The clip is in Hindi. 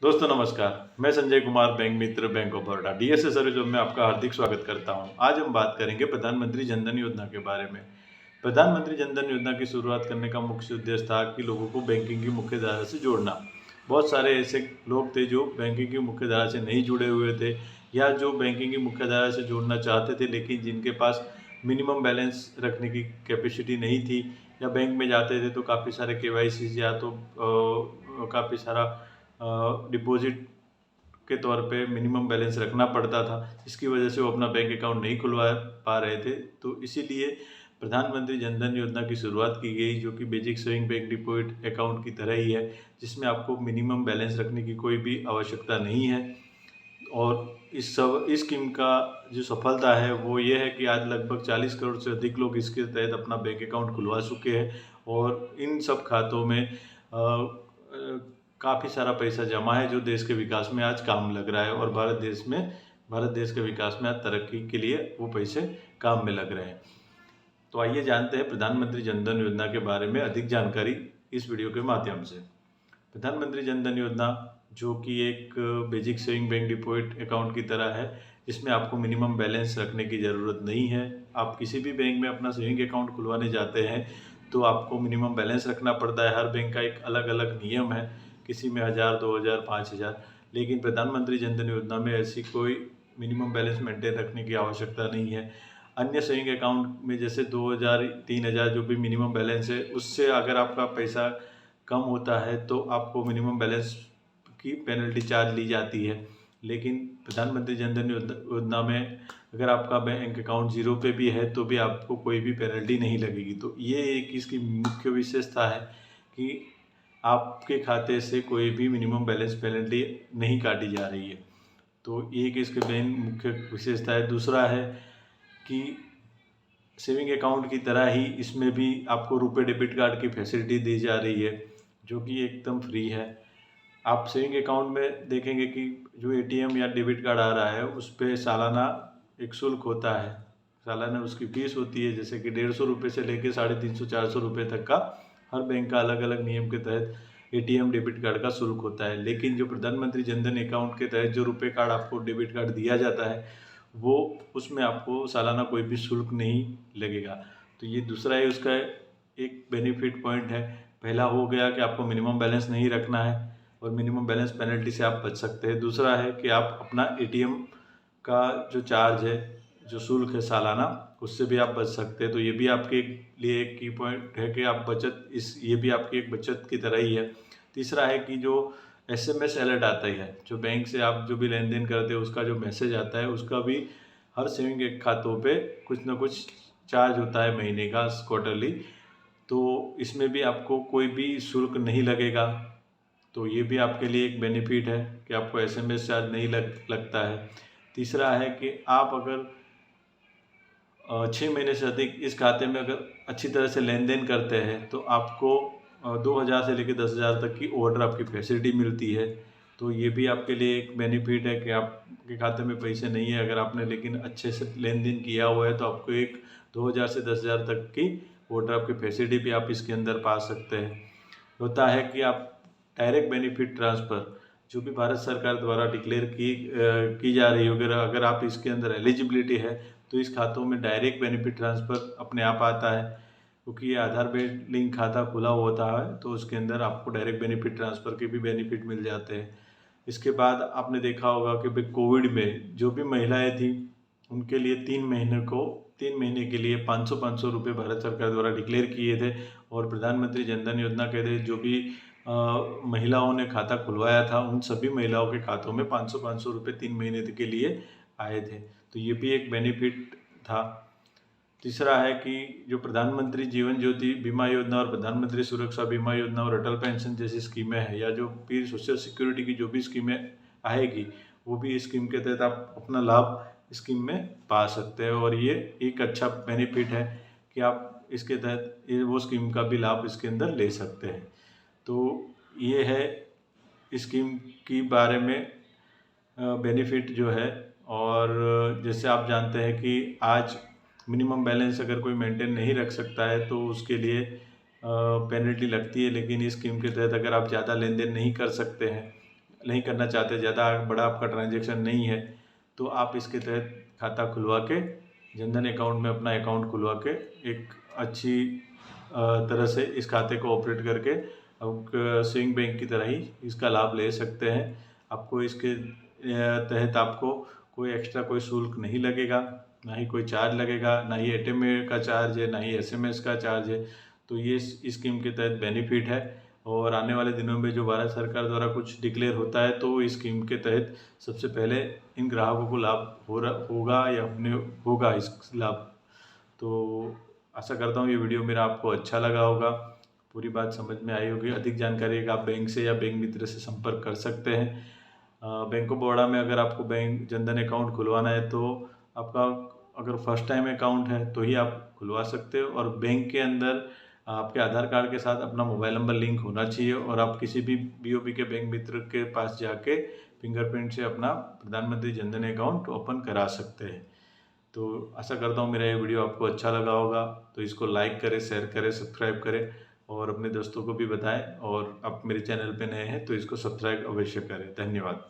दोस्तों नमस्कार। मैं Sanjay Kumar, bank Mitra, bank of Baroda DSA service में आपका हार्दिक स्वागत करता हूं। आज हम बात करेंगे प्रधानमंत्री जनधन योजना के बारे में। प्रधानमंत्री जनधन योजना की शुरुआत करने का मुख्य उद्देश्य था कि लोगों को बैंकिंग की मुख्य धारा से जोड़ना। बहुत सारे ऐसे लोग थे जो बैंकिंग की मुख्य धारा से नहीं जुड़े हुए थे या जो बैंकिंग की मुख्य धारा से जोड़ना चाहते थे, लेकिन जिनके पास मिनिमम बैलेंस रखने की कैपेसिटी नहीं थी या बैंक में जाते थे तो काफ़ी सारे केवाईसी या तो काफ़ी सारा डिपॉजिट के तौर पे मिनिमम बैलेंस रखना पड़ता था, जिसकी वजह से वो अपना बैंक अकाउंट नहीं खुलवा पा रहे थे। तो इसीलिए प्रधानमंत्री जनधन योजना की शुरुआत की गई, जो कि basic saving bank deposit account की तरह ही है, जिसमें आपको मिनिमम बैलेंस रखने की कोई भी आवश्यकता नहीं है। और इस स्कीम का जो सफलता है वो ये है कि आज लगभग 40 करोड़ से अधिक लोग इसके तहत अपना बैंक अकाउंट खुलवा चुके हैं और इन सब खातों में काफ़ी सारा पैसा जमा है, जो देश के विकास में आज काम लग रहा है और भारत देश के विकास में आज तरक्की के लिए वो पैसे काम में लग रहे हैं। तो आइए जानते हैं प्रधानमंत्री जनधन योजना के बारे में अधिक जानकारी इस वीडियो के माध्यम से। प्रधानमंत्री जनधन योजना जो कि एक basic saving bank deposit account की तरह है, जिसमें आपको मिनिमम बैलेंस रखने की ज़रूरत नहीं है। आप किसी भी बैंक में अपना सेविंग अकाउंट खुलवाने जाते हैं तो आपको मिनिमम बैलेंस रखना पड़ता है। हर बैंक का एक अलग अलग नियम है, किसी में 1000, 2000, 5000, लेकिन प्रधानमंत्री जनधन योजना में ऐसी कोई मिनिमम बैलेंस मेंटेन रखने की आवश्यकता नहीं है। अन्य सेविंग अकाउंट में जैसे 2000, 3000 जो भी मिनिमम बैलेंस है, उससे अगर आपका पैसा कम होता है तो आपको मिनिमम बैलेंस की पेनल्टी चार्ज ली जाती है। लेकिन प्रधानमंत्री जनधन योजना में अगर आपका बैंक अकाउंट जीरो पे भी है तो भी आपको कोई भी पेनल्टी नहीं लगेगी। तो ये एक इसकी मुख्य विशेषता है कि आपके खाते से कोई भी मिनिमम बैलेंस पेनल्टी नहीं काटी जा रही है। तो एक इसके मेन मुख्य विशेषता है। दूसरा है कि सेविंग अकाउंट की तरह ही इसमें भी आपको रुपए डेबिट कार्ड की फैसिलिटी दी जा रही है, जो कि एकदम फ्री है। आप सेविंग अकाउंट में देखेंगे कि जो एटीएम या डेबिट कार्ड आ रहा है उस पर सालाना एक शुल्क होता है। सालाना उसकी फीस होती है, जैसे कि 150 रुपये से लेकर 350, 400 रुपये तक का हर बैंक का अलग अलग नियम के तहत एटीएम डेबिट कार्ड का शुल्क होता है। लेकिन जो प्रधानमंत्री जनधन अकाउंट के तहत जो रुपये कार्ड आपको डेबिट कार्ड दिया जाता है वो उसमें आपको सालाना कोई भी शुल्क नहीं लगेगा। तो ये दूसरा है उसका एक बेनिफिट पॉइंट है। पहला हो गया कि आपको मिनिमम बैलेंस नहीं रखना है और मिनिमम बैलेंस पेनल्टी से आप बच सकते हैं। दूसरा है कि आप अपना एटीएम का जो चार्ज है, जो शुल्क है सालाना, उससे भी आप बच सकते हैं। तो ये भी आपके लिए एक की पॉइंट है कि आप ये भी आपकी एक बचत की तरह ही है। तीसरा है कि जो एसएमएस अलर्ट आता है, जो बैंक से आप जो भी लेन देन करते हैं उसका जो मैसेज आता है, उसका भी हर सेविंग खातों पे कुछ ना कुछ चार्ज होता है महीने का, क्वार्टरली। तो इसमें भी आपको कोई भी शुल्क नहीं लगेगा। तो ये भी आपके लिए एक बेनिफिट है कि आपको एसएमएस चार्ज नहीं लगता है। तीसरा है कि आप अगर 6 महीने से अधिक इस खाते में अगर अच्छी तरह से लेन देन करते हैं तो आपको 2000 से लेकर 10,000 तक की ओवरड्राफ्ट की फैसिलिटी मिलती है। तो ये भी आपके लिए एक बेनिफिट है कि आपके खाते में पैसे नहीं है अगर आपने लेकिन अच्छे से लेन देन किया हुआ है तो आपको एक 2000 से 10,000 तक की ओवरड्राफ्ट की फैसिलिटी भी आप इसके अंदर पा सकते हैं। होता है कि आप डायरेक्ट बेनिफिट ट्रांसफ़र जो भी भारत सरकार द्वारा डिक्लेयर की जा रही है, अगर आप इसके अंदर एलिजिबिलिटी है तो इस खातों में डायरेक्ट बेनिफिट ट्रांसफ़र अपने आप आता है, क्योंकि ये आधार बेस्ड लिंक खाता खुला होता है तो उसके अंदर आपको डायरेक्ट बेनिफिट ट्रांसफ़र के भी बेनिफिट मिल जाते हैं। इसके बाद आपने देखा होगा कि भाई कोविड में जो भी महिलाएं थी उनके लिए 3 महीने के लिए 500 रुपये भारत सरकार द्वारा डिक्लेयर किए थे और प्रधानमंत्री जनधन योजना के तहत जो भी महिलाओं ने खाता खुलवाया था उन सभी महिलाओं के खातों में 500 रुपये 3 महीने के लिए आए थे। तो ये भी एक बेनिफिट था। तीसरा है कि जो प्रधानमंत्री जीवन ज्योति बीमा योजना और प्रधानमंत्री सुरक्षा बीमा योजना और अटल पेंशन जैसी स्कीमें हैं या जो भी सोशल सिक्योरिटी की जो भी स्कीमें आएगी वो भी इस स्कीम के तहत आप अपना लाभ स्कीम में पा सकते हैं और ये एक अच्छा बेनिफिट है कि आप इसके तहत वो स्कीम का भी लाभ इसके अंदर ले सकते हैं। तो ये है स्कीम की बारे में बेनिफिट जो है। और जैसे आप जानते हैं कि आज मिनिमम बैलेंस अगर कोई मेंटेन नहीं रख सकता है तो उसके लिए पेनल्टी लगती है, लेकिन इस स्कीम के तहत अगर आप ज़्यादा लेन देन नहीं कर सकते हैं नहीं करना चाहते, ज़्यादा बड़ा आपका ट्रांजैक्शन नहीं है, तो आप इसके तहत खाता खुलवा के जनधन अकाउंट में अपना अकाउंट खुलवा के एक अच्छी तरह से इस खाते को ऑपरेट करके आप स्विंग बैंक की तरह ही इसका लाभ ले सकते हैं। आपको इसके तहत आपको कोई एक्स्ट्रा कोई शुल्क नहीं लगेगा, ना ही कोई चार्ज लगेगा, ना ही एटीएम का चार्ज है, ना ही एसएमएस का चार्ज है। तो ये इस स्कीम के तहत बेनिफिट है और आने वाले दिनों में जो भारत सरकार द्वारा कुछ डिक्लेयर होता है तो इस स्कीम के तहत सबसे पहले इन ग्राहकों को लाभ होगा या होगा इस लाभ। तो आशा करता हूँ ये वीडियो मेरा आपको अच्छा लगा होगा, पूरी बात समझ में आई होगी। अधिक जानकारी का आप बैंक से या बैंक मित्र से संपर्क कर सकते हैं। बैंक ऑफ बड़ौदा में अगर आपको बैंक जनधन अकाउंट खुलवाना है तो आपका अगर फर्स्ट टाइम अकाउंट है तो ही आप खुलवा सकते हो, और बैंक के अंदर आपके आधार कार्ड के साथ अपना मोबाइल नंबर लिंक होना चाहिए, और आप किसी भी बीओबी के बैंक मित्र के पास जाके फिंगरप्रिंट से अपना प्रधानमंत्री जनधन अकाउंट ओपन करा सकते हैं। तो आशा करता हूँ मेरा ये वीडियो आपको अच्छा लगा होगा, तो इसको लाइक करें, शेयर करें, सब्सक्राइब करें और अपने दोस्तों को भी बताएं, और आप मेरे चैनल पे नए हैं तो इसको सब्सक्राइब अवश्य करें। धन्यवाद।